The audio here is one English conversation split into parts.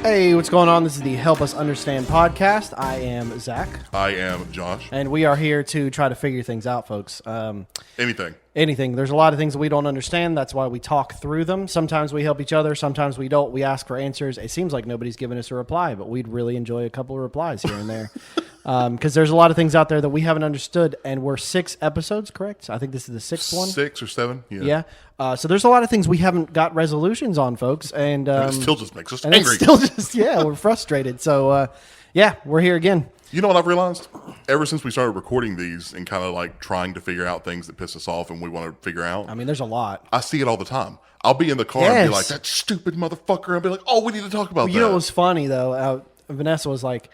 Hey, what's going on? This is the Help Us Understand podcast. I am Zach. I am Josh. And we are here to try to figure things out, folks. Anything. There's a lot of things that we don't understand. That's why we talk through them. Sometimes we help each other. Sometimes we don't. We ask for answers. It seems like nobody's given us a reply, but we'd really enjoy a couple of replies here and there. Because there's a lot of things out there that we haven't understood, and we're 6 episodes, correct? I think this is the 6th one. 6 or 7, yeah. So there's a lot of things we haven't got resolutions on, folks, and it still just makes us and angry. It's still just we're frustrated. So we're here again. You know what I've realized? Ever since we started recording these and kind of like trying to figure out things that piss us off and we want to figure out. I mean, there's a lot. I see it all the time. I'll be in the car and be like, that stupid motherfucker. I'll be like, oh, we need to talk about that. You know what was funny, though? Vanessa was like,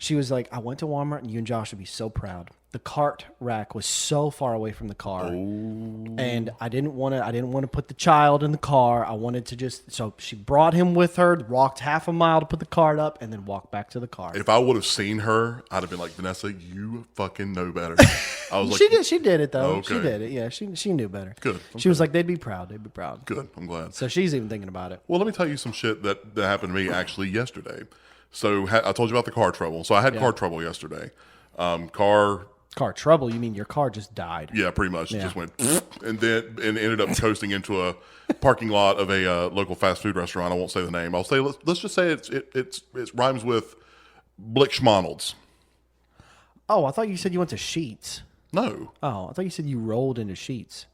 I went to Walmart and you and Josh would be so proud. The cart rack was so far away from the car. And I didn't want to put the child in the car. I wanted to so she brought him with her, walked half a mile to put the cart up, and then walked back to the car. If I would have seen her, I'd have been like, Vanessa, you fucking know better. I was like, she did it, though. Okay. She did it. Yeah, she knew better. Good. She was like, they'd be proud. Good. I'm glad. So she's even thinking about it. Well, let me tell you some shit that happened to me actually yesterday. So I told you about the car trouble. So I had car trouble yesterday. Car trouble? You mean your car just died? Yeah, pretty much. It just went and ended up coasting into a parking lot of a local fast food restaurant. I won't say the name. I'll say let's just say it rhymes with Blickschmonald's. Oh, I thought you said you went to Sheets. No. Oh, I thought you said you rolled into Sheets.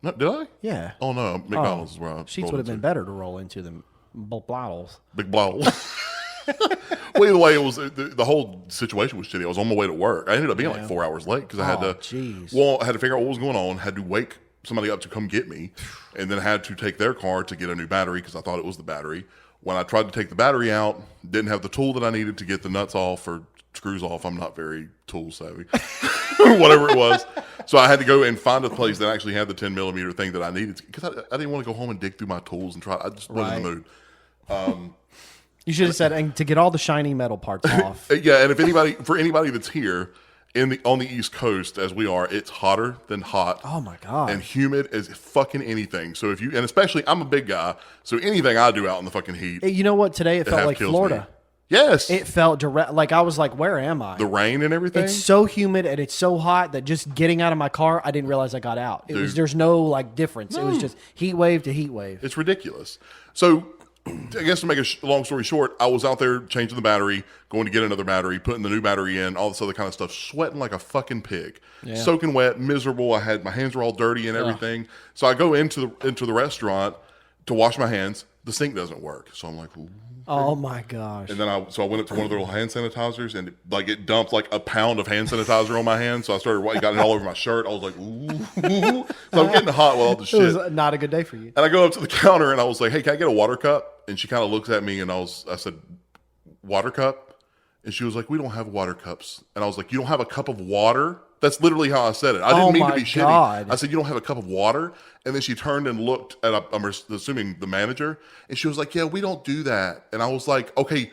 No, did I? Yeah. Oh no, McDonald's is where I Sheets would have been better to roll into than Blattles. Big Blattle. Well, either way, it was the whole situation was shitty. I was on my way to work. I ended up being like 4 hours late because I had to figure out what was going on. Had to wake somebody up to come get me, and then had to take their car to get a new battery because I thought it was the battery. When I tried to take the battery out, didn't have the tool that I needed to get the nuts off or screws off. I'm not very tool savvy, whatever it was. So I had to go and find a place that actually had the 10 millimeter thing that I needed because I didn't want to go home and dig through my tools and try. I just wasn't in the mood. You should have said, and to get all the shiny metal parts off. Yeah, and for anybody that's here on the East Coast as we are, it's hotter than hot. Oh my god! And humid as fucking anything. So and especially I'm a big guy, so anything I do out in the fucking heat. You know what? Today it felt like Florida. Me. Yes, it felt direct. Like I was like, where am I? The rain and everything. It's so humid and it's so hot that just getting out of my car, I didn't realize I got out. There's no like difference. No. It was just heat wave to heat wave. It's ridiculous. So. I guess to make a long story short, I was out there changing the battery, going to get another battery, putting the new battery in, all this other kind of stuff, sweating like a fucking pig, soaking wet, miserable. My hands were all dirty and everything. So I go into the restaurant to wash my hands. The sink doesn't work, so I'm like, ooh. Oh my gosh! And then I went up to one of their little hand sanitizers, and it dumped like a pound of hand sanitizer on my hands. So I started got it all over my shirt. I was like, ooh. So I'm getting hot with all the shit. It was not a good day for you. And I go up to the counter and I was like, hey, can I get a water cup? And she kind of looks at me and I said, water cup? And she was like, we don't have water cups. And I was like, you don't have a cup of water? That's literally how I said it. I didn't mean to be shitty. I said, you don't have a cup of water? And then she turned and looked at, I'm assuming the manager, and she was like, yeah, we don't do that. And I was like, okay,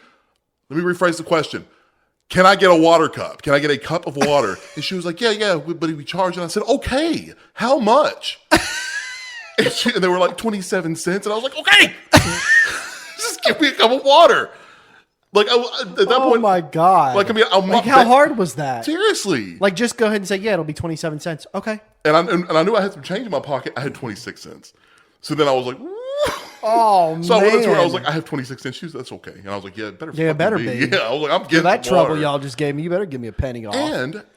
let me rephrase the question. Can I get a water cup? Can I get a cup of water? And she was like, yeah, but we charge. And I said, okay, how much? And they were like 27 cents. And I was like, okay, just give me a cup of water. Like at that point, oh my god! Like I mean, how hard was that? Seriously, like just go ahead and say, yeah, it'll be 27 cents. Okay. And I knew I had some change in my pocket. I had 26 cents. So then I was like, woo. Oh so man! I went up to her. I was like, I have 26 cents. She was, that's okay. And I was like, yeah, better be. Yeah, I was like, I'm getting that trouble y'all just gave me. You better give me a penny off.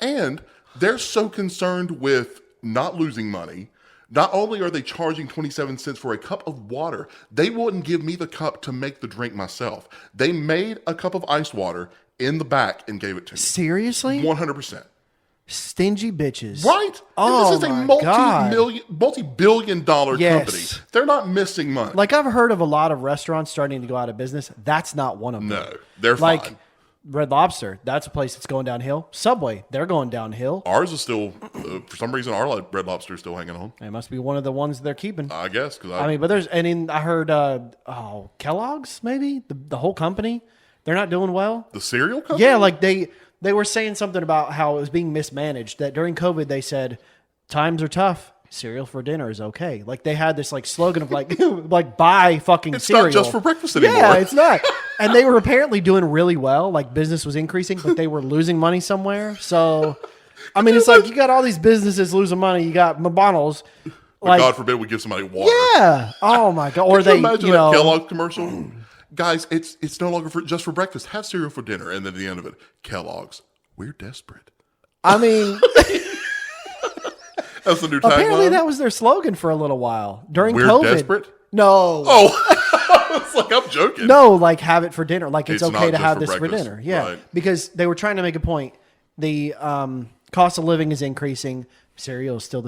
And they're so concerned with not losing money. Not only are they charging 27 cents for a cup of water, they wouldn't give me the cup to make the drink myself. They made a cup of iced water in the back and gave it to me. Seriously? 100%. Stingy bitches. Right? Oh, this is a multi-billion dollar company. They're not missing money. Like I've heard of a lot of restaurants starting to go out of business. That's not one of them. No, they're like, fine. Red Lobster, that's a place that's going downhill. Subway, they're going downhill. Ours is still, for some reason, our Red Lobster is still hanging on. It must be one of the ones they're keeping. I guess. I heard, Kellogg's, maybe? The whole company, they're not doing well. The cereal company? Yeah, like they were saying something about how it was being mismanaged, that during COVID they said, times are tough. Cereal for dinner is okay. Like they had this like slogan of like, like buy fucking cereal. It's not just for breakfast anymore. Yeah, it's not. And they were apparently doing really well. Like business was increasing, but they were losing money somewhere. So, I mean, it's like you got all these businesses losing money. You got McDonald's. But Like, God forbid we give somebody water. yeah. Oh my God. Or Could they, you imagine you that know, Kellogg commercial? Guys, it's no longer just for breakfast. Have cereal for dinner. And then at the end of it, Kellogg's. We're desperate. I mean, That's the new apparently tagline. that was their slogan for a little while during We're COVID. desperate? No. Oh, it's like I'm joking. No, like have it for dinner. Like it's It's okay not to just have for this for breakfast. dinner. Yeah, Right. because they were trying to make a point. The cost of living is increasing. Cereal is still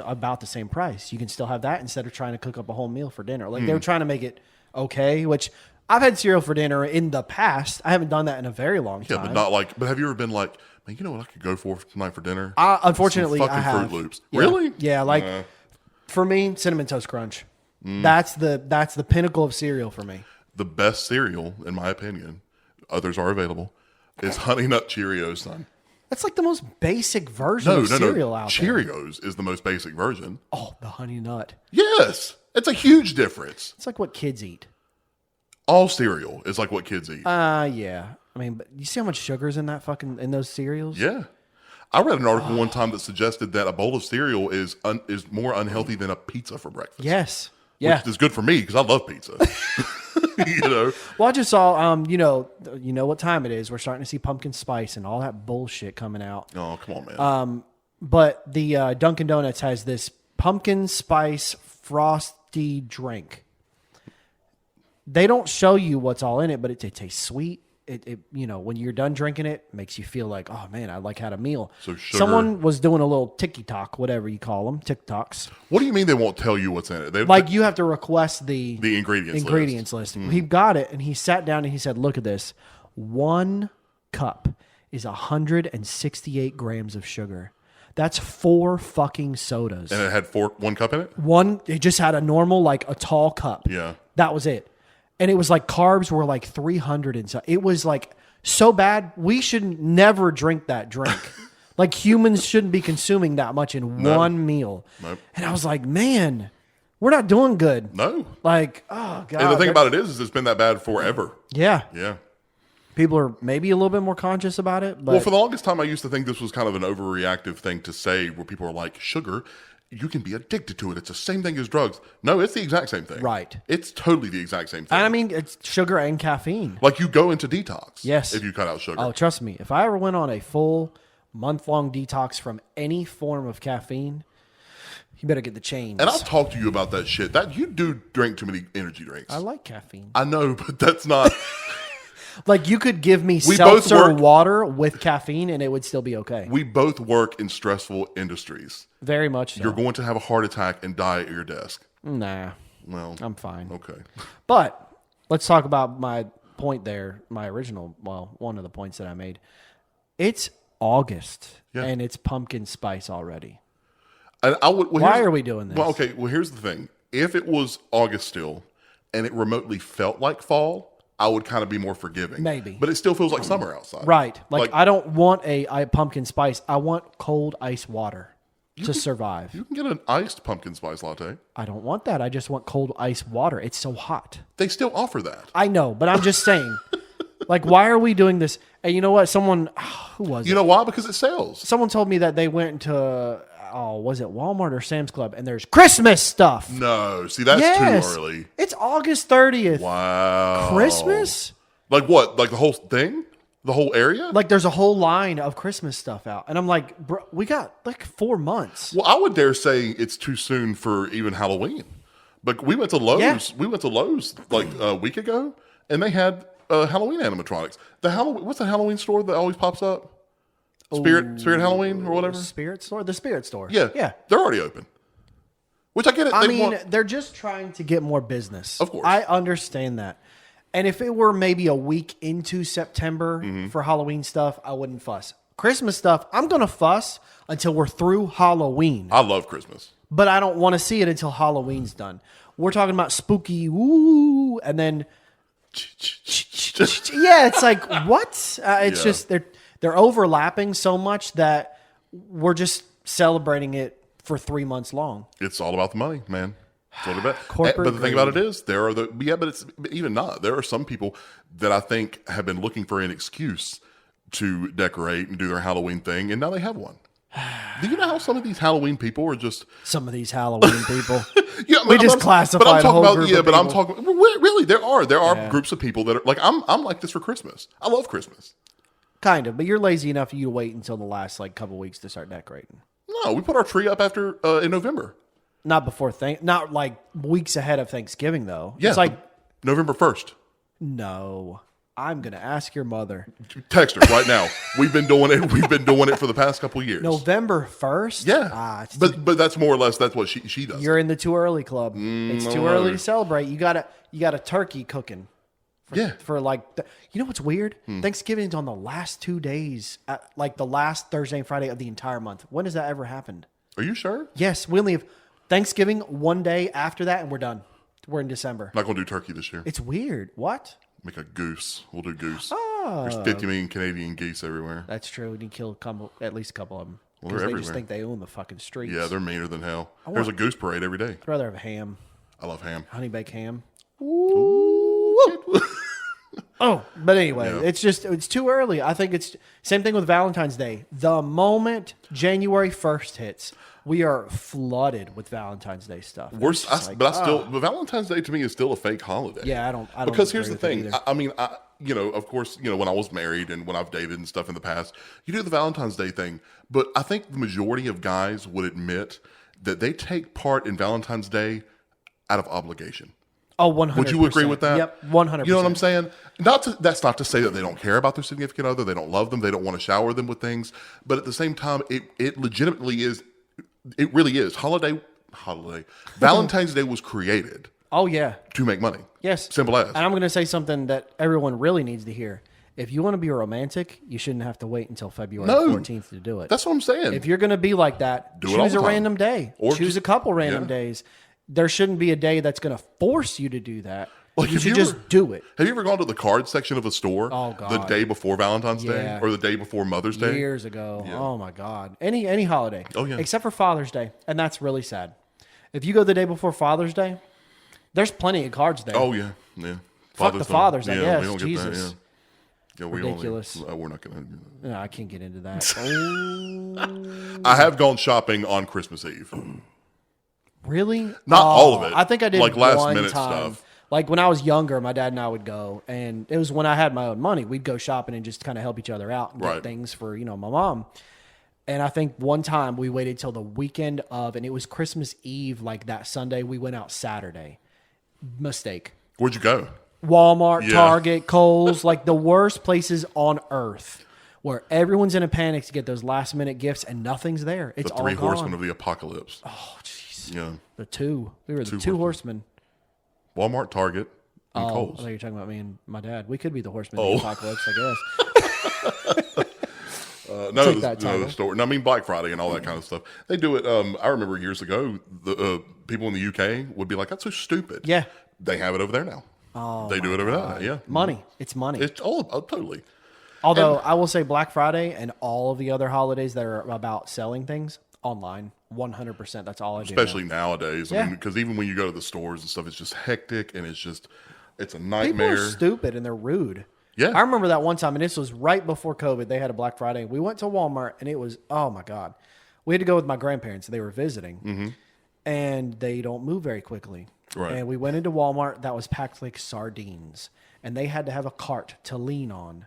about the same price. You can still have that instead of trying to cook up a whole meal for dinner. Like they were trying to make it okay. Which I've had cereal for dinner in the past. I haven't done that in a very long time. Yeah, but not like. But have you ever been like, man, you know what I could go for tonight for dinner? Unfortunately, Some I fucking have. Fruit Loops. Yeah. Really? Yeah, like for me, Cinnamon Toast Crunch. That's the pinnacle of cereal for me. The best cereal, in my opinion, others are available, is Honey Nut Cheerios, son. That's like the most basic version of cereal out there. Cheerios is the most basic version. Oh, the Honey Nut. Yes, it's a huge difference. It's like what kids eat. All cereal is like what kids eat. Yeah. I mean, but you see how much sugar's in in those cereals? Yeah. I read an article one time that suggested that a bowl of cereal is more unhealthy than a pizza for breakfast. Yes. Yeah. Which is good for me because I love pizza. You know? Well, I just saw, you know what time it is. We're starting to see pumpkin spice and all that bullshit coming out. Oh, come on, man. But the Dunkin' Donuts has this pumpkin spice frosty drink. They don't show you what's all in it, but it tastes sweet. It when you're done drinking it, makes you feel like, oh man, I like had a meal. So sugar. Someone was doing a little TikTok, whatever you call them, TikToks. What do you mean they won't tell you what's in it? Like you have to request the ingredients list. He got it and he sat down and he said, look at this. 1 cup is 168 grams of sugar. That's 4 fucking sodas. And it had 1 cup in it? It just had a normal, like a tall cup. Yeah. That was it. And it was like carbs were like 300 and so. It was like so bad. We should never drink that drink. Like humans shouldn't be consuming that much in one meal. Nope. And I was like, man, we're not doing good. No. Like, oh God. And the thing about it is it's been that bad forever. Yeah. Yeah. People are maybe a little bit more conscious about it. But Well, for the longest time, I used to think this was kind of an overreactive thing to say where people are like, sugar, you can be addicted to it. It's the same thing as drugs. No, it's the exact same thing. Right. It's totally the exact same thing. I mean, it's sugar and caffeine. Like you go into detox. Yes. If you cut out sugar. Oh, trust me. If I ever went on a full month-long detox from any form of caffeine, you better get the chains. And I'll talk to you about that shit. That you do drink too many energy drinks. I like caffeine. I know, but that's not. Like you could give me We seltzer both work- water with caffeine and it would still be okay. We both work in stressful industries. Very much so. You're going to have a heart attack and die at your desk. Nah, Well, I'm fine. okay. But let's talk about my point there, my original, one of the points that I made. It's August and it's pumpkin spice already. And I would. Well, Why are we doing this? Well, okay. Well, here's the thing. If it was August still, and it remotely felt like fall, I would kind of be more forgiving. Maybe. But it still feels like summer outside. Right. Like I don't want a pumpkin spice. I want cold ice water to survive. You can get an iced pumpkin spice latte. I don't want that. I just want cold ice water. It's so hot. They still offer that. I know, but I'm just saying. Like, why are we doing this? And you know what? Who was it? You know why? Because it sells. Someone told me that they went to, was it Walmart or Sam's Club? And there's Christmas stuff. No. See, that's too early. It's August 30th. Wow. Christmas? Like what? Like the whole thing? The whole area? Like there's a whole line of Christmas stuff out. And I'm like, bro, we got like 4 months. Well, I would dare say it's too soon for even Halloween. But we went to Lowe's. Yeah. We went to Lowe's like a week ago, and they had Halloween animatronics. What's the Halloween store that always pops up? Spirit Halloween or whatever. Spirit store? The Spirit store. Yeah, Yeah. They're already open. Which I get it. I mean, they're just trying to get more business. Of course. I understand that. And if it were maybe a week into September for Halloween stuff, I wouldn't fuss. Christmas stuff, I'm going to fuss until we're through Halloween. I love Christmas. But I don't want to see it until Halloween's done. We're talking about spooky, woo, and then... yeah, it's like, what? It's just, they're overlapping so much that we're just celebrating it for 3 months long. It's all about the money, man. That's what I bet. Corporate But the thing about it greed. is, but it's even not. There are some people that I think have been looking for an excuse to decorate and do their Halloween thing, and now they have one. Do you know how some of these Halloween people are just? Some of these Halloween people. Yeah, We just classified a whole group of but I'm people. talking. Really, there are groups of people that are like I'm like this for Christmas. I love Christmas. Kind of, but you're lazy enough you to wait until the last like couple weeks to start decorating. No, we put our tree up after in November. Not before not like weeks ahead of Thanksgiving though. Yeah, It's like November 1st. no. I'm gonna ask your mother. Text her right now. We've been doing it. We've been doing it for the past couple of years. November 1st? Yeah, but that's more or less that's what she does. You're in the too early club. It's too early to celebrate. You got a turkey cooking. For like, you know what's weird? Thanksgiving's on the last 2 days, like the last Thursday and Friday of the entire month. When has that ever happened? Are you sure? Yes, we only have Thanksgiving one day after that, and we're done. We're in December. Not gonna do turkey this year. It's weird. What? Make a goose. We'll do goose. Oh. There's 50 million Canadian geese everywhere. That's true. We need to kill at least a couple of them. Well, Because they're they just everywhere. think they own the fucking streets. Yeah, they're meaner than hell. There's a goose parade every day. I'd rather have a ham. I love ham. Honey baked ham. Ooh. Oh, but anyway, Yeah. it's too early. I think it's same thing with Valentine's Day. The moment January 1st hits, we are flooded with Valentine's Day stuff. But Valentine's Day to me is still a fake holiday. Yeah, I don't Because here's agree the with it thing. either. I mean, of course, when I was married and when I've dated and stuff in the past, you do the Valentine's Day thing. But I think the majority of guys would admit that they take part in Valentine's Day out of obligation. Oh, 100%. Would you agree with that? Yep, 100%. You know what I'm saying? That's not to say that they don't care about their significant other, they don't love them, they don't want to shower them with things. But at the same time, it legitimately is. It really is holiday. Valentine's Day was created. Oh, yeah. To make money. Yes. Simple as. And I'm going to say something that everyone really needs to hear. If you want to be romantic, you shouldn't have to wait until February 14th to do it. That's what I'm saying. If you're going to be like that, Do it all choose the a time. random day. Or choose just- a couple random yeah. days. There shouldn't be a day that's going to force you to do that. Like, You have should you just ever- do it. Have you ever gone to the card section of a store Oh, God. the day before Valentine's Day Yeah. or the day before Mother's Day? Years ago. Oh, my God. Any holiday. Oh, yeah. Except for Father's Day. And that's really sad. If you go the day before Father's Day, there's plenty of cards there. Oh yeah, yeah. Fuck the fathers, I guess. We don't Jesus. Get that, yeah, we Ridiculous. we're not gonna. No, I can't get into that. Oh. I have gone shopping on Christmas Eve. Really? Not all of it. I think I did Like last one minute time. stuff. Like when I was younger, my dad and I would go, and it was when I had my own money. We'd go shopping and just kind of help each other out and get Right. things for my mom. And I think one time we waited till the weekend of, and it was Christmas Eve, like that Sunday. We went out Saturday. Mistake. Where'd you go? Walmart, Yeah. Target, Kohl's, like the worst places on earth, where everyone's in a panic to get those last minute gifts and nothing's there. It's The all three gone. horsemen of the apocalypse. Oh, jeez. Yeah, The two. We were the Two two horsemen. Walmart, Target, and Oh, I Kohl's. thought you were talking about me and my dad. We could be the horsemen Oh. of the apocalypse, I guess. No, Take that no, title. the store. No, I mean Black Friday and all that kind of stuff. They do it. I remember years ago, the people in the UK would be like, "That's so stupid." Yeah. They have it over there now. Oh, they do it over there. Yeah, Money. It's money. It's totally. Although I will say Black Friday and all of the other holidays that are about selling things online, 100%. That's all I do. Especially nowadays. Yeah. I mean, because even when you go to the stores and stuff, it's just hectic and it's a People nightmare. are stupid and they're rude. Yeah. I remember that one time, and this was right before COVID. They had a Black Friday. We went to Walmart, and it was, oh my God. We had to go with my grandparents. They were visiting, and they don't move very quickly. Right. And we went into Walmart that was packed like sardines, and they had to have a cart to lean on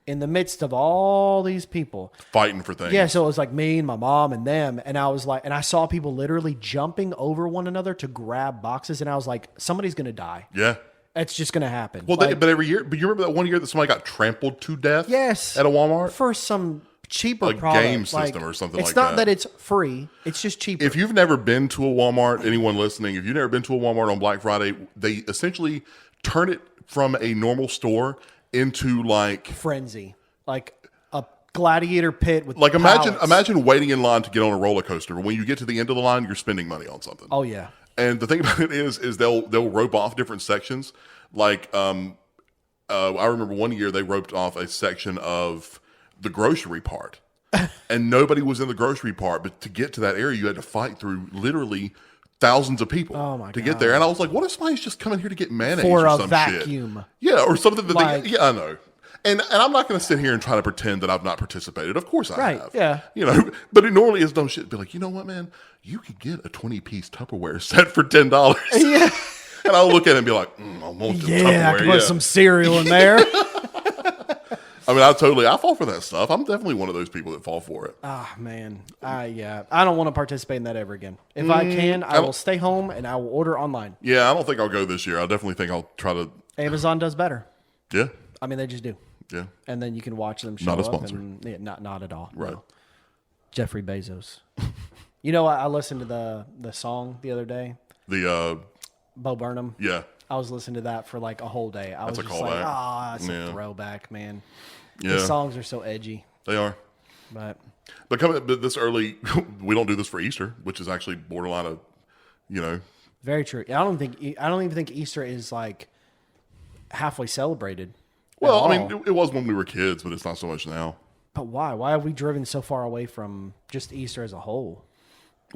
in the midst of all these people. Fighting for things. Yeah, so it was like me and my mom and them, and I was like, and I saw people literally jumping over one another to grab boxes, and I was like, somebody's going to die. Yeah. It's just going to happen. Well, Like, but every year, but you remember that one year that somebody got trampled to death? yes. At a Walmart? For some cheaper A product. game system or something it's like not that. that it's free. It's just cheaper. If you've never been to a Walmart, anyone listening, if you've never been to a Walmart on Black Friday, they essentially turn it from a normal store into like Frenzy. Like a gladiator pit with imagine pallets. imagine waiting in line to get on a roller coaster. When you get to the end of the line, you're spending money on something. Oh, yeah. And the thing about it is they'll rope off different sections. Like I remember one year they roped off a section of the grocery part, and nobody was in the grocery part. But to get to that area, you had to fight through literally thousands of people Oh, to get there. And I was like, what if somebody's just coming here to get mayonnaise For or a some vacuum. shit? Yeah, or something that Like- they, yeah, I know. And I'm not going to sit here and try to pretend that I've not participated. Of course I Right, have. yeah. You know, but it normally is dumb shit. Be like, you know what, man? You could get a 20-piece Tupperware set for $10. Yeah. And I'll look at it and be like, I want the Yeah, Tupperware. I can put some cereal in there. I mean, I fall for that stuff. I'm definitely one of those people that fall for it. Ah, man. I don't want to participate in that ever again. If I can, I will stay home and I will order online. Yeah, I don't think I'll go this year. I definitely think I'll try to. Amazon does better. Yeah. I mean, they just do. Yeah. And then you can watch them show Not a up. sponsor. And, yeah, not at all. Right. No. Jeffrey Bezos. You know, I listened to the song the other day. The, Bo Burnham. yeah. I was listening to that for like a whole day. I was a just like, callback. that's Yeah. a throwback, man. Yeah. The songs are so edgy. They are. But But this early, we don't do this for Easter, which is actually borderline of, very true. I don't even think Easter is like halfway celebrated. Well, at I all. mean, it was when we were kids, but it's not so much now. But why? Why have we driven so far away from just Easter as a whole?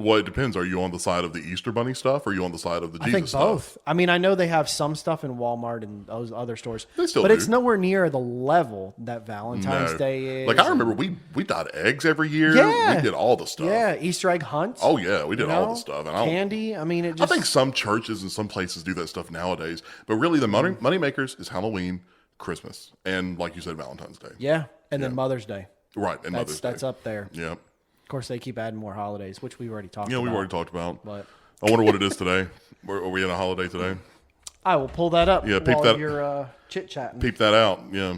Well, it depends. Are you on the side of the Easter Bunny stuff, or are you on the side of the I Jesus think stuff? both. I mean, I know they have some stuff in Walmart and those other stores, They still but do. it's nowhere near the level that Valentine's No. Day is. Like, I remember we dyed eggs every year. Yeah. We did all the stuff. Yeah, Easter egg hunts. Oh, yeah. We did you all know? the stuff. And Candy. I mean, it I just. think some churches and some places do that stuff nowadays. But really, the money makers is Halloween, Christmas, and like you said, Valentine's Day. Yeah, and then Mother's Day. Right. And Mother's Day. That's up there. Yeah. Of course, they keep adding more holidays, which we've already talked Yeah, about. we've already talked about. But I wonder what it is today. Are we in a holiday today? I will pull that up Yeah, peep while that- you're chit-chatting. Peep that out. Yeah.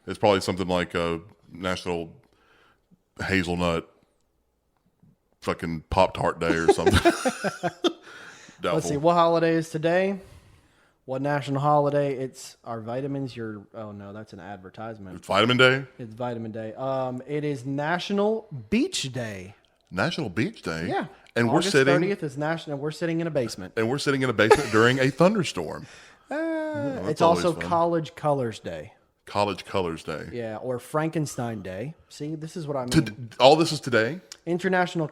It's probably something like National Hazelnut fucking Pop-Tart Day or something. Doubtful. Let's see, what holiday is today? What national holiday? It's our vitamins. Oh no, that's an advertisement. It's Vitamin Day? It's Vitamin Day. It is National Beach Day. National Beach Day? Yeah. And August we're sitting 30th is national. We're sitting in a basement. in a basement during a thunderstorm. It's always also fun. College Colors Day. College Colors Day. Yeah, or Frankenstein Day. See, this is what I mean. All this is today? International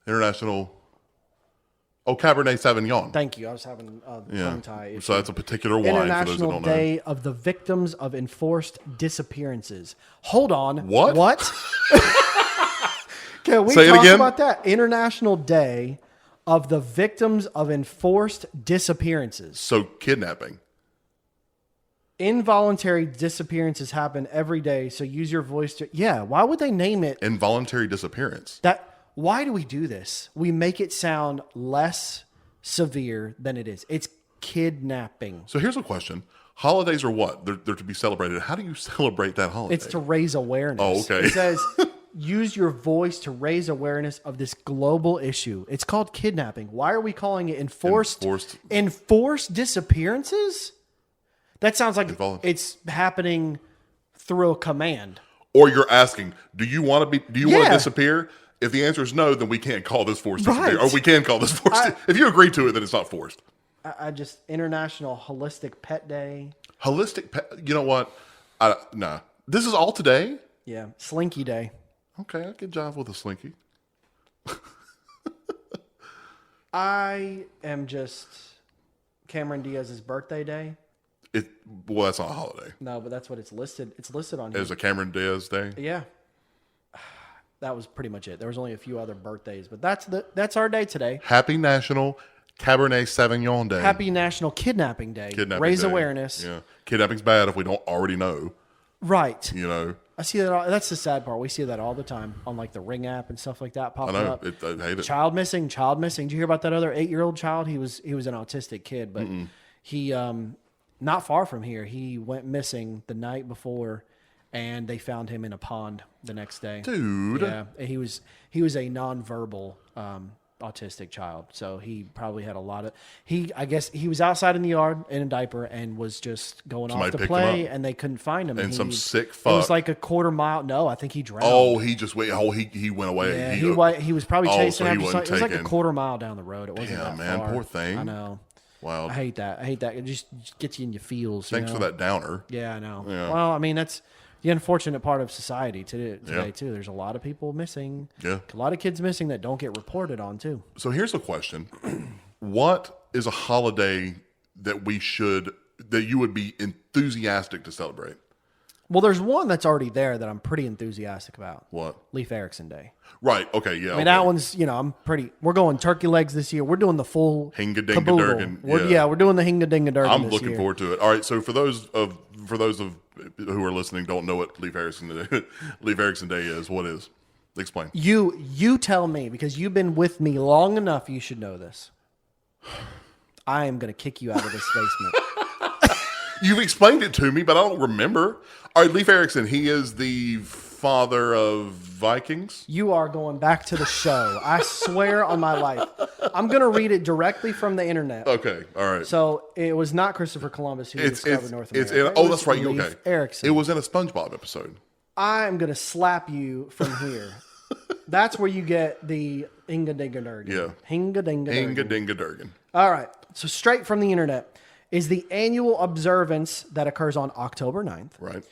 International Cabernet Sauvignon. Thank you. I was having a tongue tie issue. So that's a particular wine for those that International don't know. Day of the Victims of Enforced Disappearances. Hold on. What? What? Can we Say it talk again? about that? International Day of the Victims of Enforced Disappearances. So kidnapping. Involuntary disappearances happen every day, so use your voice to... Yeah, why would they name it Involuntary disappearance. that? Why do we do this? We make it sound less severe than it is. It's kidnapping. So here's a question. Holidays are what? They're to be celebrated. How do you celebrate that holiday? It's to raise awareness. Oh, okay. It says, use your voice to raise awareness of this global issue. It's called kidnapping. Why are we calling it enforced disappearances? That sounds like it's happening through a command. Or you're asking, do you want to Yeah. disappear? If the answer is no, then we can't call this forced disappear. Right. Or we can call this forced. If you agree to it, then it's not forced. I just International Holistic Pet Day. Holistic pet, you know what? Nah. This is all today? Yeah, Slinky Day. Okay, I could jive with a slinky. I am just Cameron Diaz's birthday day. Well, that's not a holiday. No, but that's what it's listed. It's listed on here. There's a Cameron Diaz Day. Yeah. That was pretty much it. There was only a few other birthdays, but that's our day today. Happy National Cabernet Sauvignon Day. Happy National Kidnapping Day. Kidnapping Raise Day. awareness. Yeah. Kidnapping's bad if we don't already know, Right. you know. I see that. That's the sad part. We see that all the time on like the Ring app and stuff like that I popping know. up. I hate it. Child missing. Did you hear about that other 8-year-old child? He was an autistic kid, but he not far from here. He went missing the night before, and they found him in a pond the next day. Dude. Yeah, and he was a nonverbal autistic child, so he probably had a lot of. I guess he was outside in the yard in a diaper and was just going Somebody off to picked him play, up. and they couldn't find him. And some sick It fuck. was like a quarter mile. No, I think he drowned. Oh, he just wait. Oh, he went away. yeah, he was probably chasing so he after wasn't something. It was like a taken. quarter mile down the road. It wasn't Damn, that man, far. poor thing. I know. Wow. I hate that. It just gets you in your feels. Thanks you for know? that downer. Yeah, I know. Yeah. Well, I mean, that's the unfortunate part of society today too. There's a lot of people missing. Yeah. A lot of kids missing that don't get reported on too. So here's a question. What is a holiday that you would be enthusiastic to celebrate? Well, there's one that's already there that I'm pretty enthusiastic about. What? Leif Erikson Day. Right. Okay. Yeah. I mean, that one's, we're going turkey legs this year. We're doing the full Hinga-dinga-durgan. We're doing the Hinga-dinga-durgan I'm this looking year. forward to it. All right. So for those of who are listening don't know what Leif Erikson Day is, what is? Explain. You tell me, because you've been with me long enough, you should know this. I am going to kick you out of this basement. You've explained it to me, but I don't remember. All right, Leif Erikson, he is the father of Vikings. You are going back to the show. I swear on my life. I'm going to read it directly from the internet. Okay, all right. So it was not Christopher Columbus who discovered North America. That's right. Leif Okay. Erikson. It was in a SpongeBob episode. I'm going to slap you from here. That's where you get the Hinga-dinga-durgan. Yeah. Hinga-dinga-durgan. Hinga-dinga-durgan. All right. So straight from the internet is the annual observance that occurs on October 9th. Right.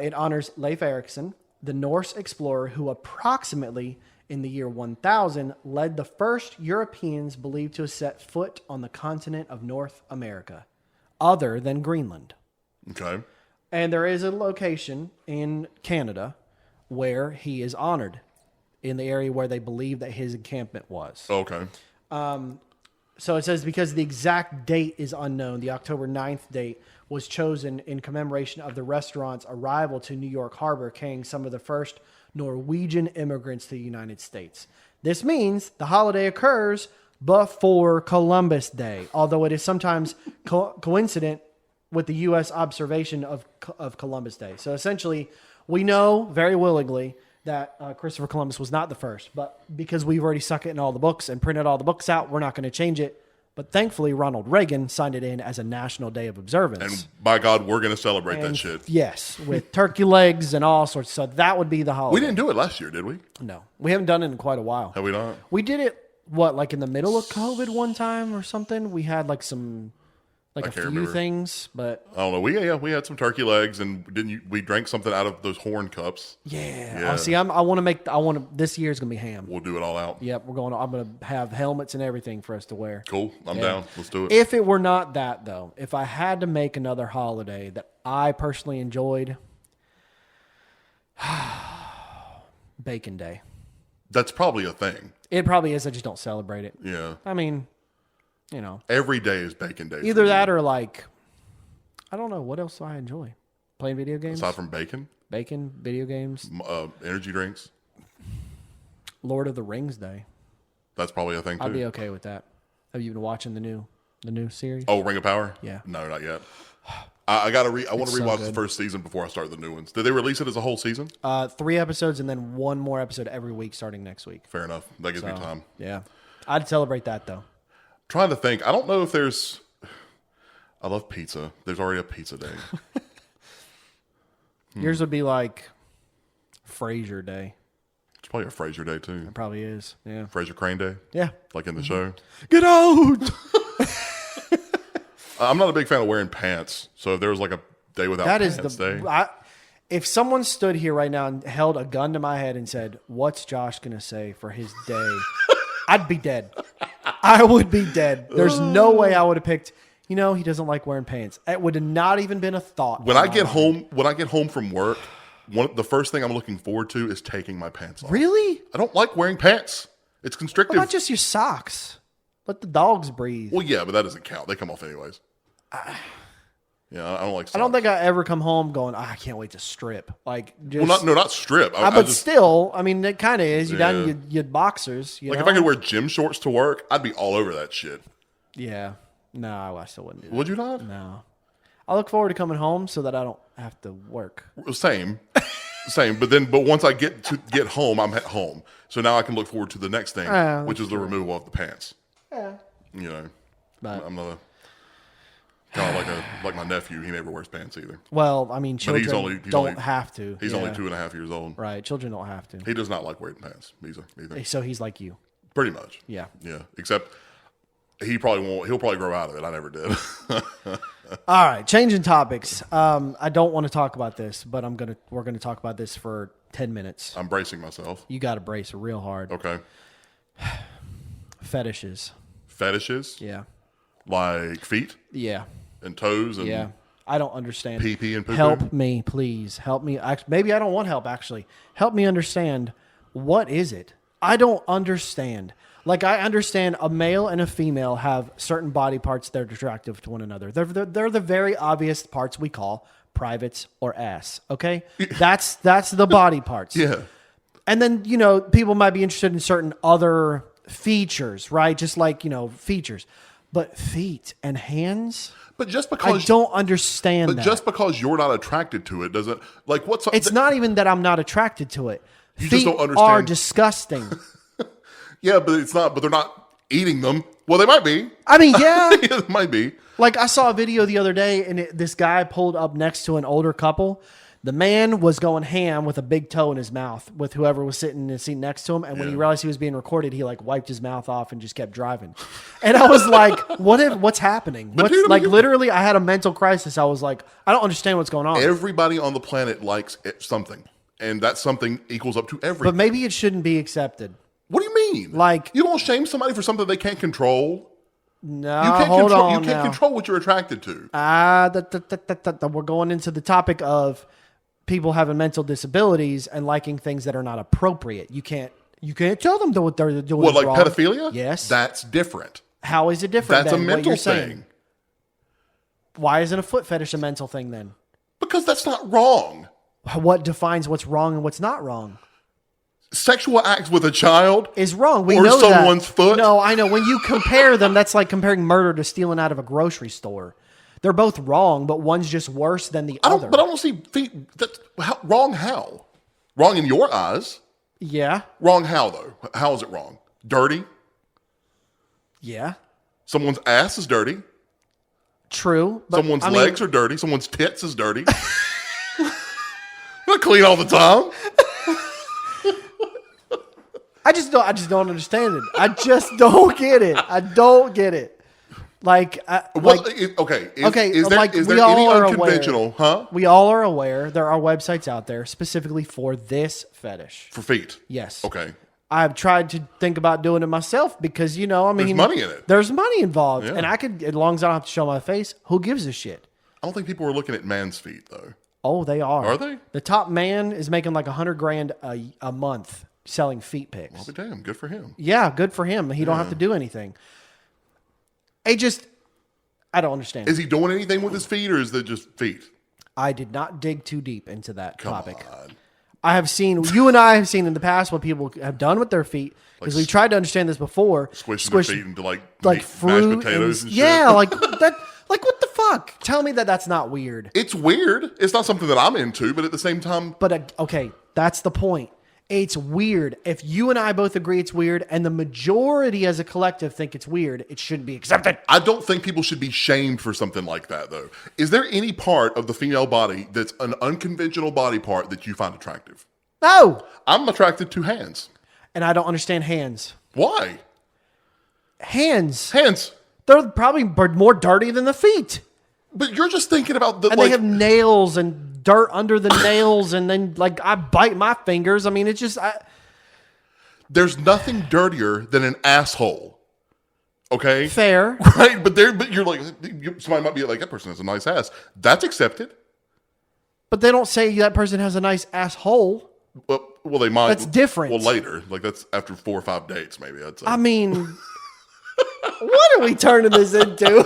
It honors Leif Erikson, the Norse explorer who approximately in the year 1000 led the first Europeans believed to have set foot on the continent of North America, other than Greenland. Okay. And there is a location in Canada where he is honored in the area where they believe that his encampment was. Okay. So it says because the exact date is unknown, the October 9th date was chosen in commemoration of the restaurant's arrival to New York Harbor, carrying some of the first Norwegian immigrants to the United States. This means the holiday occurs before Columbus Day, although it is sometimes coincident with the U.S. observation of Columbus Day. So essentially, we know very willingly that Christopher Columbus was not the first, but because we've already stuck it in all the books and printed all the books out, we're not going to change it. But thankfully, Ronald Reagan signed it in as a national day of observance. And by God, we're going to celebrate that shit. Yes, with turkey legs and all sorts. So that would be the holiday. We didn't do it last year, did we? No, we haven't done it in quite a while. Have we not? We did it, like in the middle of COVID one time or something? We had like a few remember. Things, but I don't know. We had some turkey legs, and we drank something out of those horn cups. yeah. See, I want to. This year's gonna be ham. We'll do it all out. Yep, I'm gonna have helmets and everything for us to wear. Cool. I'm down. Let's do it. If it were not that though, if I had to make another holiday that I personally enjoyed, Bacon Day. That's probably a thing. It probably is. I just don't celebrate it. Yeah. I mean, Every day is Bacon Day. either that or like, I don't know. What else do I enjoy? Playing video games? Aside from bacon, Video games. energy drinks. Lord of the Rings Day. That's probably a thing too. I'd be okay with that. Have you been watching the new series? Oh, Ring of Power? Yeah. No, not yet. I want to rewatch the good. first season before I start the new ones. Did they release it as a whole season? 3 episodes and then 1 more episode every week starting next week. Fair enough. That gives me time. Yeah. I'd celebrate that though. Trying to think. I don't know if there's. I love pizza. There's already a pizza day. Yours would be like Frasier Day. It's probably a Frasier Day too. It probably is. Yeah. Frasier Crane Day. Yeah. Like in the show. Get out! I'm not a big fan of wearing pants. So if there was like a day without That is pants day. if someone stood here right now and held a gun to my head and said, "What's Josh going to say for his day?" I'd be dead. I would be dead. There's no way I would have picked, he doesn't like wearing pants. It would have not even been a thought. When I get home from work, the first thing I'm looking forward to is taking my pants off. Really? I don't like wearing pants. It's constrictive. What about just your socks? Let the dogs breathe. Well, yeah, but that doesn't count. They come off anyways. Yeah, I don't like socks. I don't think I ever come home going, I can't wait to strip. Like, just, not strip. but still, I mean, it kind of is. You down your boxers. If I could wear gym shorts to work, I'd be all over that shit. Yeah. No, I still wouldn't do that. Would you not? No. I look forward to coming home so that I don't have to work. Same. But once I get home, I'm at home. So now I can look forward to the next thing, which is the removal of the pants. Yeah. But I'm not kind of like my nephew. He never wears pants either. Well, I mean, children don't have to. He's only 2.5 years old. Right. Children don't have to. He does not like wearing pants either. So he's like you. Pretty much. Yeah. Yeah. Except He probably won't. He'll probably grow out of it. I never did. All right, changing topics. I don't want to talk about this, but we're gonna talk about this for 10 minutes. I'm bracing myself. You got to brace real hard. Okay. Fetishes. Fetishes? Yeah. Like feet Yeah. and toes and Yeah. I don't understand. pee and poo-poo? Help me, please. Help me. Maybe I don't want help, actually. Help me understand. What is it? I don't understand. Like, I understand a male and a female have certain body parts that are attractive to one another. They're the very obvious parts we call privates or ass, okay? That's the body parts. Yeah. And then, you know, people might be interested in certain other features, right? Just like, you know, features. But feet and hands? But just I because don't understand but that. just because you're not attracted to it doesn't like what's It's not even that I'm not attracted to it. You Feet just don't understand. are disgusting. Yeah, but it's not. But they're not eating them. Well, they might be. I mean, yeah. Yeah, it might be. Like, I saw a video the other day, and this guy pulled up next to an older couple. The man was going ham with a big toe in his mouth with whoever was sitting in the seat next to him. And when he realized he was being recorded, he like wiped his mouth off and just kept driving. And I was like, what's happening? Literally, I had a mental crisis. I was like, I don't understand what's going on. Everybody on the planet likes something, and that something equals up to everything. But maybe it shouldn't be accepted. What do you mean? Like, you don't shame somebody for something they can't control. No, You can't hold control. on You can't now. control what you're attracted to. We're going into the topic of people having mental disabilities and liking things that are not appropriate. You can't tell them that what they're doing. What, like wrong. pedophilia? Yes. That's different. How is it different? That's a than what mental you're saying? thing. Why isn't a foot fetish a mental thing then? Because that's not wrong. What defines what's wrong and what's not wrong? Sexual acts with a child Is wrong. We or know someone's that. foot. No, I know. When you compare them, that's like comparing murder to stealing out of a grocery store. They're both wrong, but one's just worse than the other. But I don't see feet. That's wrong. How? Wrong in your eyes. Yeah. Wrong how though? How is it wrong? Dirty. Yeah. Someone's ass is dirty. True. But, Someone's legs are dirty. Someone's tits is dirty. Not clean all the time. I just don't understand it. I just don't get it. I don't get it. Like, Is there like, any we all are unconventional, aware. huh? We all are aware there are websites out there specifically for this fetish. For feet. Yes. Okay. I've tried to think about doing it myself because, you know, I mean, There's money in it. There's money involved. Yeah. And I could, as long as I don't have to show my face, who gives a shit? I don't think people are looking at man's feet though. Oh, they are. Are they? The top man is making like $100,000 a month selling feet pics. I'll be damn. Good for him. Yeah, good for him. He don't have to do anything. I don't understand. Is he doing anything with his feet, or is it just feet? I did not dig too deep into that topic. on. I have seen, you and I have seen in the past what people have done with their feet, because we've tried to understand this before. Squishing their feet into like fruit mashed potatoes and shit. Yeah, like that. Like, what the fuck? Tell me that that's not weird. It's weird. It's not something that I'm into, but at the same time, But okay, that's the point. It's weird. If you and I both agree it's weird, and the majority as a collective think it's weird, it shouldn't be accepted. I don't think people should be shamed for something like that, though. Is there any part of the female body that's an unconventional body part that you find attractive? No. I'm attracted to hands. And I don't understand hands. Why? Hands. Hands. They're probably more dirty than the feet. But you're just thinking about the And they have nails and dirt under the nails, and then like I bite my fingers. I mean, it's just there's nothing dirtier than an asshole. Okay? Fair. Right? But you're like, somebody might be like, that person has a nice ass. That's accepted. But they don't say that person has a nice asshole. Well, they might. That's different. Well, later. Like, that's after 4 or 5 dates, maybe, I'd say. I mean, what are we turning this into?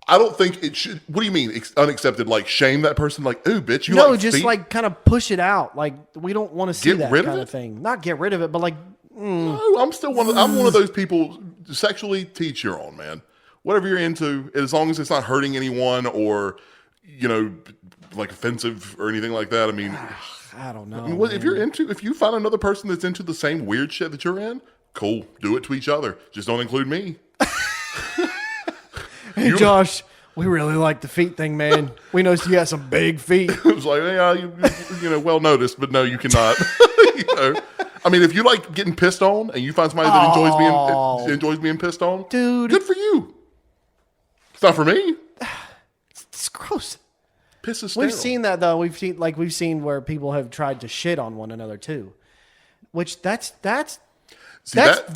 I don't think it should. What do you mean unaccepted? Like shame that person? Like, ooh, bitch, you no, like just feet? like kind of push it out. Like we don't want to see Get that rid of kind it? of thing. Not get rid of it, but like, No, I'm one of those people. Sexually, teach your own, man. Whatever you're into, as long as it's not hurting anyone or, you know, like offensive or anything like that. I mean, I don't know. if you find another person that's into the same weird shit that you're in, cool. Do it to each other. Just don't include me. Hey, Josh, we really like the feet thing, man. We noticed you got some big feet. It was like, yeah, you know, well noticed, but no, you cannot. You know, I mean, if you like getting pissed on and you find somebody that enjoys being pissed on, dude, good for you. It's not for me. It's gross. Piss is sterile. We've seen that though. We've seen where people have tried to shit on one another too, which that's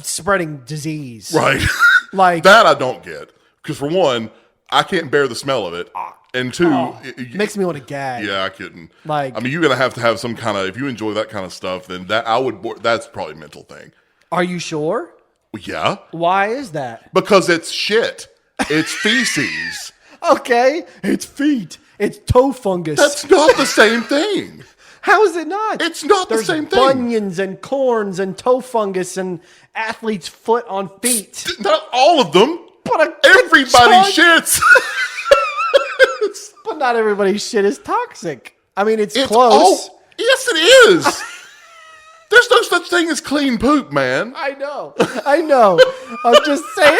spreading disease, right? Like that I don't get, because for one, I can't bear the smell of it, and two, it makes me want to gag. Yeah, I couldn't. Like, I mean, you're gonna have to have some kind of. If you enjoy that kind of stuff, then that's probably a mental thing. Are you sure? Well, yeah. Why is that? Because it's shit. It's feces. Okay, it's feet. It's toe fungus. That's not the same thing. How is it not? It's not the same thing. Bunions and corns and toe fungus and athlete's foot on feet. Not all of them. But everybody shits. But not everybody's shit is toxic. I mean, it's close. Yes, it is. There's no such thing as clean poop, man. I know. I'm just saying.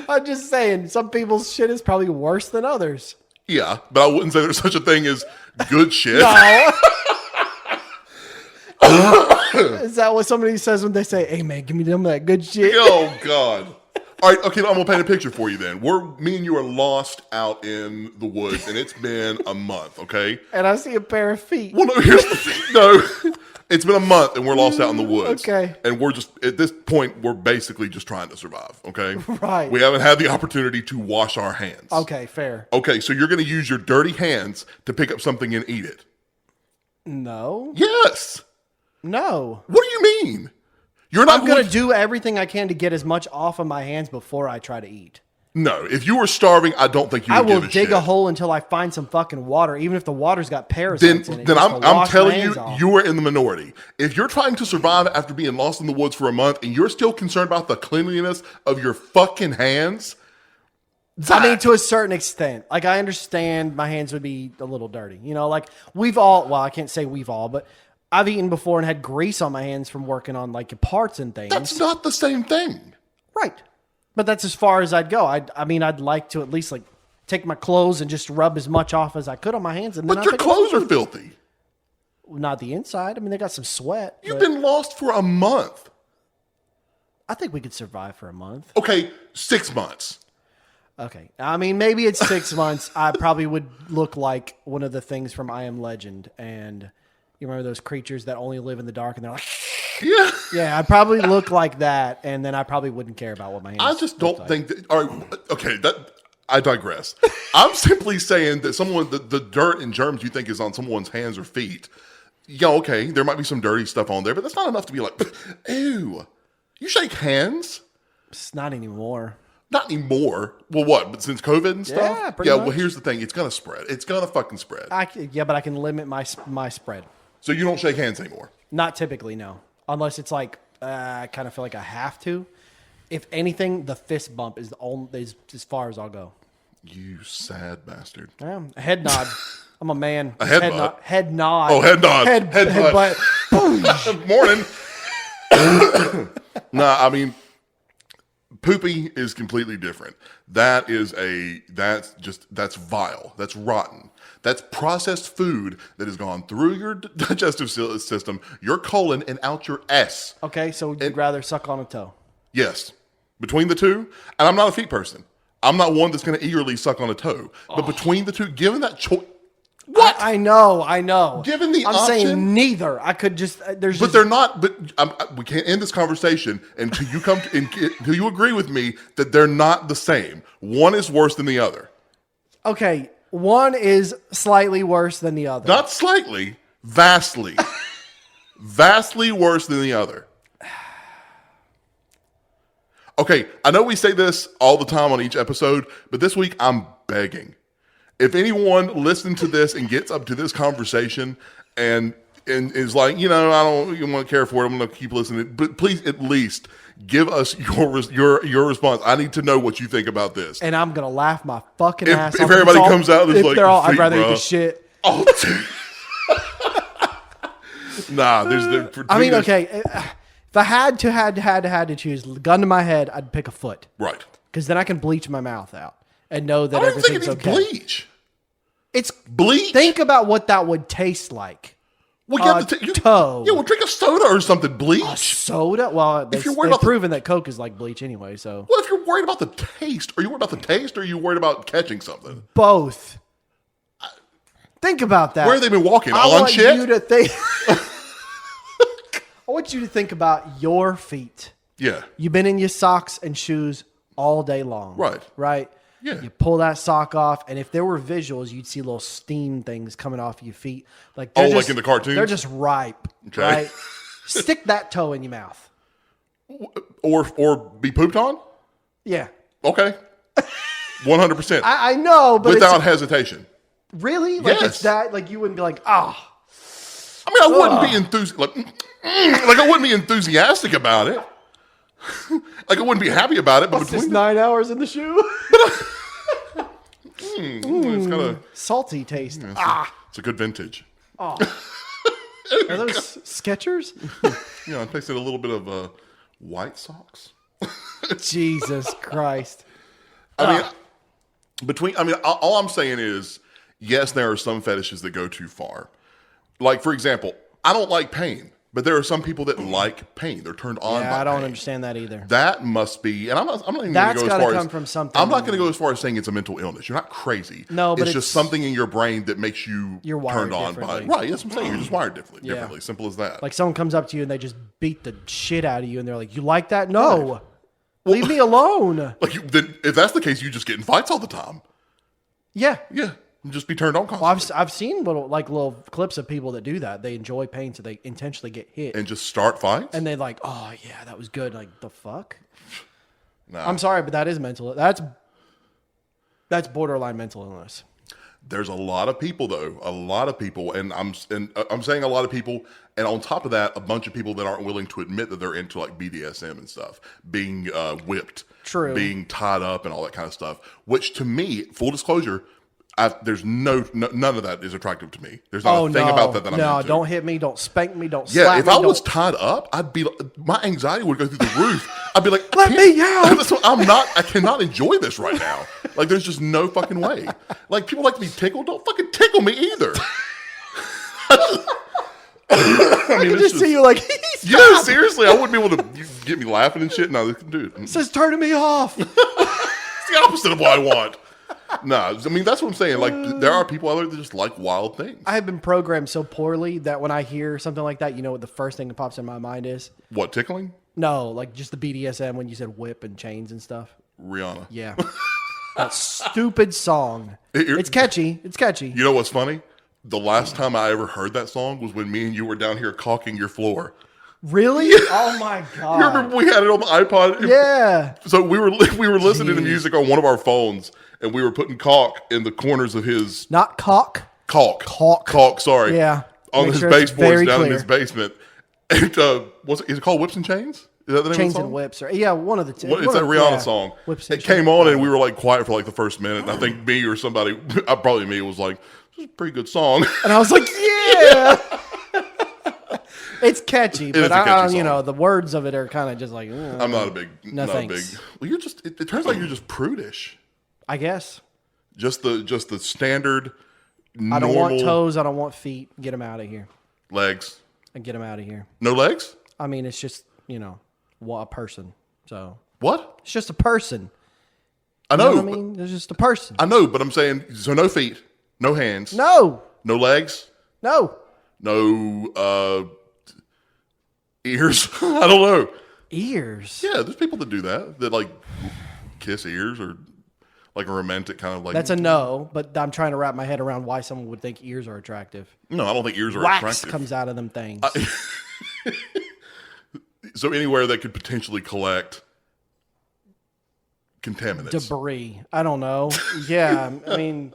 I'm just saying. Some people's shit is probably worse than others. Yeah, but I wouldn't say there's such a thing as good shit. No. Is that what somebody says when they say, "Hey man, give me them that good shit"? Oh God! All right, okay. I'm gonna paint a picture for you. Then me and you are lost out in the woods, and it's been a month. Okay. And I see a pair of feet. Well, no. Here's the thing. No, it's been a month, and we're lost out in the woods. Okay. And we're just at this point, we're basically just trying to survive. Okay. Right. We haven't had the opportunity to wash our hands. Okay, fair. Okay, so you're gonna use your dirty hands to pick up something and eat it. No. Yes. No. What do you mean? You're not I'm going to do everything I can to get as much off of my hands before I try to eat. No. If you were starving, I don't think you would give a shit. I will dig a hole until I find some fucking water, even if the water's got parasites in it. Then I'm telling you, you are in the minority. If you're trying to survive after being lost in the woods for a month and you're still concerned about the cleanliness of your fucking hands... I mean, to a certain extent. Like, I understand my hands would be a little dirty. You know, like, I can't say we've all, but... I've eaten before and had grease on my hands from working on like parts and things. That's not the same thing. Right. But that's as far as I'd go. I mean, I'd like to at least like take my clothes and just rub as much off as I could on my hands. And but your clothes are filthy. Not the inside. I mean, they got some sweat. You've been lost for a month. I think we could survive for a month. Okay, 6 months. Okay. I mean, maybe it's 6 months. I probably would look like one of the things from I Am Legend. And... you remember those creatures that only live in the dark and they're like, yeah. Yeah, I probably look like that. And then I probably wouldn't care about what my hands I just don't think that, all right, okay, I digress. I'm simply saying that the dirt and germs you think is on someone's hands or feet, yeah, okay, there might be some dirty stuff on there, but that's not enough to be like, ew. You shake hands? It's not anymore. Not anymore. Well, what? But since COVID and stuff? Yeah, pretty much. Well, here's the thing. It's going to spread. It's going to fucking spread. But I can limit my spread. So you don't shake hands anymore? Not typically, no. Unless it's like, I kind of feel like I have to. If anything, the fist bump is as far as I'll go. You sad bastard. Yeah, a head nod. I'm a man. A head nod? Head nod. Oh, head nod. Head butt. Morning. Nah, I mean... poopy is completely different. That's vile. That's rotten. That's processed food that has gone through your digestive system, your colon, and out your ass. Okay, so you'd rather suck on a toe? Yes. Between the two, and I'm not a feet person. I'm not one that's going to eagerly suck on a toe. But between the two, given that choice... What? I know. Given the I'm option, saying neither. I could just they're not. But we can't end this conversation until until you agree with me that they're not the same. One is worse than the other. Okay, one is slightly worse than the other. Not slightly, vastly, vastly worse than the other. Okay, I know we say this all the time on each episode, but this week I'm begging. If anyone listened to this and gets up to this conversation and is like, I don't even want to care for it, I'm going to keep listening, but please at least give us your response. I need to know what you think about this. And I'm going to laugh my fucking ass off. If everybody comes out and is like, I'd rather eat the shit. Oh, nah, I mean, okay, if I had to choose, gun to my head, I'd pick a foot. Right. Because then I can bleach my mouth out and know that I don't think everything's it needs okay. bleach. It's bleach. Think about what that would taste like. Well, you have to toe. Yeah, well, drink a soda or something. Bleach. Soda? Well, If you're they've worried about proven that Coke is like bleach anyway, so. Well, if you're worried about the taste, are you worried about the taste or are you worried about catching something? Both. Think about that. Where have they been walking? I On want shit? you to think. I want you to think about your feet. Yeah. You've been in your socks and shoes all day long. Right. Right? Yeah. You pull that sock off, and if there were visuals, you'd see little steam things coming off your feet. Like like in the cartoons? They're just ripe. Okay. Right? Stick that toe in your mouth. Or be pooped on? Yeah. Okay. 100%. I know, but Without hesitation. really? Like Yes. it's that, like you wouldn't be like, ah. I mean, I wouldn't be like I wouldn't be enthusiastic about it. Like I wouldn't be happy about it, but What's this, between 9 hours in the shoe? it's kind of Salty taste. it's a good vintage. Are those Skechers? Yeah, I tasted a little bit of White Sox. Jesus Christ. I mean, all I'm saying is, yes, there are some fetishes that go too far. Like, for example, I don't like pain, but there are some people that like pain. They're turned on by Yeah, I don't pain. understand that either. That must be, and I'm not even going to That's go as gotta far come as from something. I'm not going to go as far as saying it's a mental illness. You're not crazy. No, but it's just something in your brain that makes you You're wired turned on by. differently. Right, that's what I'm saying. You're just wired differently. Yeah. Differently. Simple as that. Like someone comes up to you and they just beat the shit out of you, and they're like, "You like that? No, leave me alone." then if that's the case, you just get in fights all the time. Yeah. Yeah, and just be turned on Well, constantly. I've seen little clips of people that do that. They enjoy pain, so they intentionally get hit, and just start fights. and they like, "Oh yeah, that was good." Like the fuck. Nah. I'm sorry, but that is mental. That's borderline mental illness. There's a lot of people, though. A lot of people, and I'm saying a lot of people, and on top of that, a bunch of people that aren't willing to admit that they're into like BDSM and stuff, being whipped, True, being tied up, and all that kind of stuff. Which, to me, full disclosure, there's none of that is attractive to me. There's not a thing about that I'm no, into. don't hit me, don't spank me, don't Yeah, slap if me. I was tied up, my anxiety would go through the roof. I'd be like, Let me out. I cannot enjoy this right now. Like, there's just no fucking way. Like, people like to be tickled. Don't fucking tickle me either. I can it's just see you like, yeah, seriously, I wouldn't be able to get me laughing and shit. No, dude, This is turning me off. it's the opposite of what I want. No, I mean, that's what I'm saying. Like, there are people out there that just like wild things. I have been programmed so poorly that when I hear something like that, you know what the first thing that pops in my mind is? What, tickling? No, like just the BDSM when you said whip and chains and stuff. Rihanna. Yeah. That stupid song. You're- It's catchy. It's catchy. You know what's funny? The last time I ever heard that song was when me and you were down here caulking your floor. Really? Oh my God. You remember we had it on the iPod? Yeah. So we were listening to music on one of our phones, and we were putting caulk in the corners of his Not cock. caulk. Sorry, Yeah. on Make his sure it's baseboards very down in clear. his basement. And is it called Whips and Chains? Is that the name Chains of the song? and whips. Or, yeah, one of the two. It's that Rihanna song. Whips It and came chains. on, and we were like quiet for like the first minute. And I think me or somebody, probably me, was like, "This is a pretty good song." And I was like, yeah. It's catchy, but is a catchy you song. know, the words of it are kind of just like, I'm not a big, No, not a big. thanks. Well, you're just. It turns out you're just prudish. I guess. Just the standard. I don't normal want toes. I don't want feet. Get them out of here. legs. And get them out of here. No legs. I mean, it's just, a person. So What? it's just a person. I You know. know what I mean? It's just a person. I know, but I'm saying so. No feet. No hands. No. No legs. No. No ears. I don't know. Ears. Yeah, there's people that do that. That like kiss ears or like a romantic kind of like. That's a no, but I'm trying to wrap my head around why someone would think ears are attractive. No, I don't think ears are Wax attractive. comes out of them things. So anywhere that could potentially collect contaminants. Debris. I don't know. Yeah. I mean,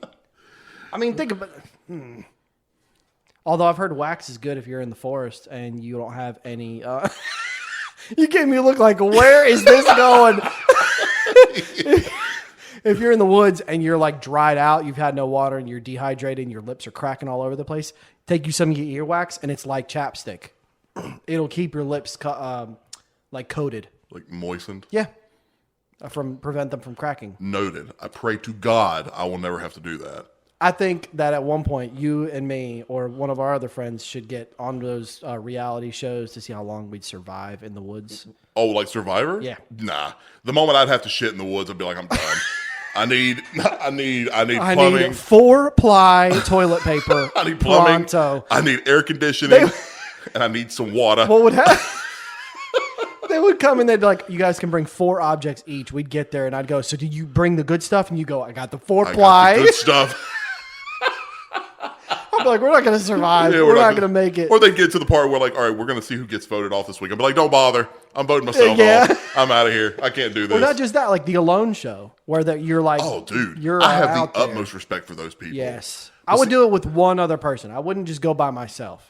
think about. Although I've heard wax is good if you're in the forest and you don't have any. You gave me a look like, where is this going? If you're in the woods and you're like dried out, you've had no water and you're dehydrated and your lips are cracking all over the place, take you some of your earwax and it's like chapstick. It'll keep your lips like coated. Like moistened. Yeah. Prevent them from cracking. Noted. I pray to God I will never have to do that. I think that at one point, you and me or one of our other friends should get on those reality shows to see how long we'd survive in the woods. Oh, like Survivor? Yeah. Nah. The moment I'd have to shit in the woods, I'd be like, I'm done. I need plumbing. I need 4-ply toilet paper. I need plumbing. Pronto. I need air conditioning. And I need some water. What would happen? They would come and they'd be like, you guys can bring 4 objects each. We'd get there and I'd go, so did you bring the good stuff? And you go, I got the 4-ply. Good stuff. I'd be like, we're not going to survive. We're not going to make it. Or they get to the part where like, all right, we're going to see who gets voted off this week. I'd be like, don't bother. I'm voting myself off. I'm out of here. I can't do this. Well, not just that, like the Alone show where you're like, oh, dude, you're I have out the there. utmost respect for those people. Yes. I would do it with one other person. I wouldn't just go by myself.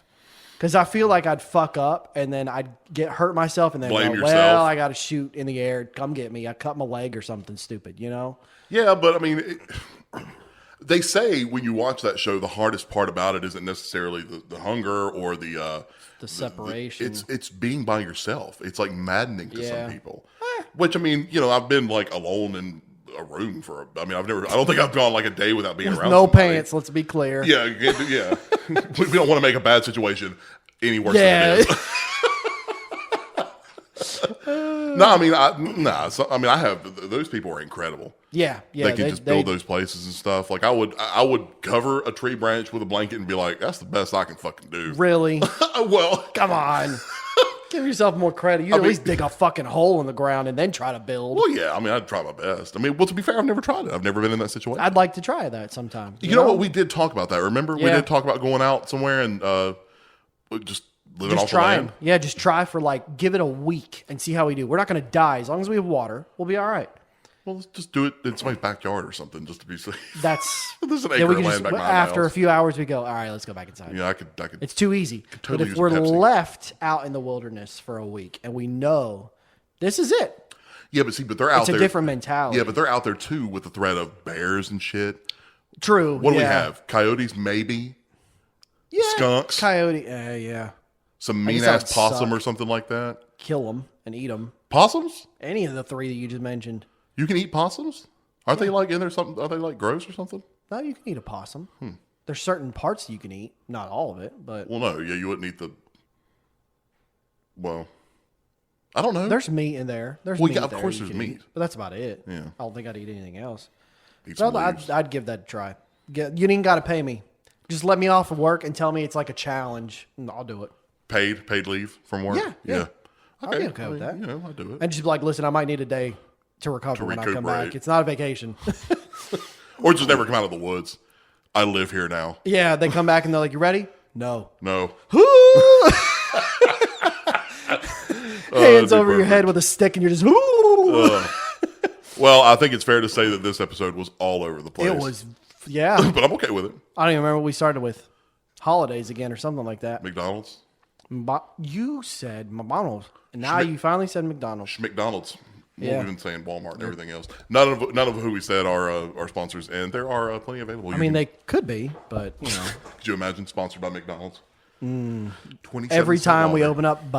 Because I feel like I'd fuck up and then I'd hurt myself and then Blame go, yourself. well, I got to shoot in the air. Come get me. I cut my leg or something stupid, you know? Yeah, but I mean, they say when you watch that show, the hardest part about it isn't necessarily the hunger or the separation. It's being by yourself. It's like maddening to some Yeah. people. Which I mean, I've been like alone in a room I don't think I've gone like a day without being around No somebody. pants, let's be clear. Yeah, yeah. We don't want to make a bad situation any worse than it is. No, I mean, I have those people are incredible. Yeah. They can just build those places and stuff. Like I would cover a tree branch with a blanket and be like, that's the best I can fucking do. Really? Well, Come on. Give yourself more credit. You at least dig a fucking hole in the ground and then try to build. Well, yeah. I mean, I'd try my best. I mean, well, to be fair, I've never tried it. I've never been in that situation. I'd like to try that sometime. You know what? We did talk about that. Remember? Yeah. We did talk about going out somewhere and just living off the land. Yeah, just try for give it a week and see how we do. We're not going to die. As long as we have water, we'll be all right. Well, let's just do it in somebody's backyard or something just to be safe. That's There's an acre we of can land just, back behind my after a house. few hours, we go, all right, let's go back inside. Yeah, I could. It's too easy. totally But if use we're a Pepsi. left out in the wilderness for a week and we know this is it, Yeah, but they're out it's there. a different mentality. Yeah, but they're out there too with the threat of bears and shit. True. What do we have? Coyotes, maybe. Yeah. Skunks. Coyote. Yeah. Some guess mean that ass would possum suck. or something like that. Kill them and eat them. Possums? Any of the 3 that you just mentioned. You can eat possums? Aren't they like in there something? Are they like gross or something? No, you can eat a possum. There's certain parts that you can eat. Not all of it, but Well, no. Yeah, you wouldn't eat the. Well, I don't know. there's meat in there. There's Well, meat yeah, of there course you there's can meat. eat, but that's about it. Yeah. I don't think I'd eat anything else. Eat So some leaves. I'd give that a try. You ain't got to pay me. Just let me off of work and tell me it's like a challenge, and I'll do it. Paid leave from work. Yeah. Okay, I'll be okay with that. I'll do it. And just be like, listen, I might need a day to recover when I come recuperate. back. It's not a vacation. Or just never come out of the woods. I live here now. Yeah, they come back and they're like, you ready? No. No. Hands that'd be over your perfect. head with a stick and you're just, Well, I think it's fair to say that this episode was all over the place. It was, yeah. But I'm okay with it. I don't even remember what we started with. Holidays again or something like that. McDonald's. You said McDonald's. And now you finally said McDonald's. McDonald's. Well, Yeah. we've been saying Walmart and everything else. None of who we said are our sponsors, and there are plenty available. I mean, they could be, but, Could you imagine sponsored by McDonald's? 27 every time we latte. open up,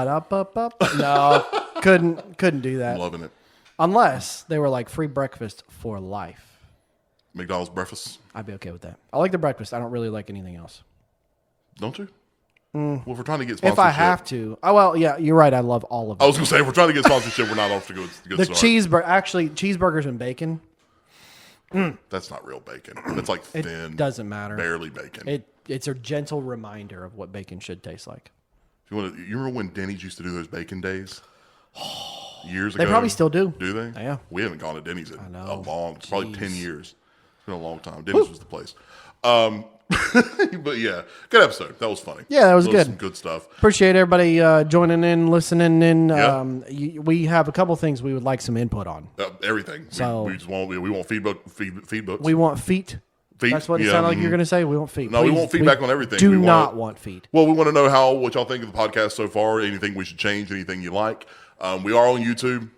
no, couldn't do that. I'm loving it. Unless they were like free breakfast for life. McDonald's breakfast, I'd be okay with that. I like the breakfast. I don't really like anything else. don't you? Well, if we're trying to get sponsorship, If I have to. Oh, well, yeah, you're right. I love all of I it. was going to say if we're trying to get sponsorship, we're not off to good The start. cheeseburgers and bacon, That's not real bacon. It's like it thin, doesn't matter. barely bacon. It's a gentle reminder of what bacon should taste like. You remember when Denny's used to do those bacon days? Years ago. They probably still do. Do they? Yeah. We haven't gone to Denny's in know. probably 10 Jeez. years. It's been a long time. Denny's was the place. But yeah, good episode. That was funny. Yeah, that was good. Some good stuff. Appreciate everybody joining in, listening in. Yeah. We have a couple things we would like some input on. Everything. So- we just want feedback. Feedbacks. We want feet. Feet, That's what it yeah, sounded like you're going to say. We want feet. No, we Please, want feedback on everything. Do We not want feet. Well, we want to know what y'all think of the podcast so far. Anything we should change? Anything you like? We are on YouTube.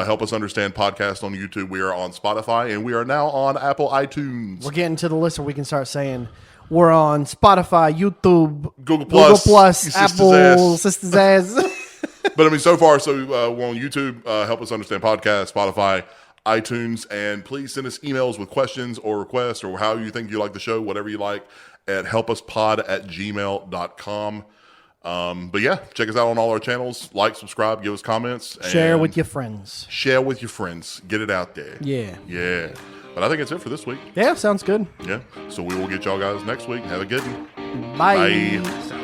Help Us Understand podcast on YouTube. We are on Spotify, and we are now on Apple iTunes. We're getting to the list where we can start saying we're on Spotify, YouTube, Google Plus, your sister's Apple, ass. Sister's Ass. But I mean, so far, we're on YouTube. Help Us Understand podcast, Spotify, iTunes, and please send us emails with questions or requests or how you think you like the show, whatever you like, at helpuspod@gmail.com. But yeah, check us out on all our channels. Like, subscribe, give us comments. Share with your friends. Share with your friends. Get it out there. Yeah. Yeah. But I think that's it for this week. Yeah, sounds good. Yeah. So we will get y'all guys next week. Have a good one. Bye. Bye.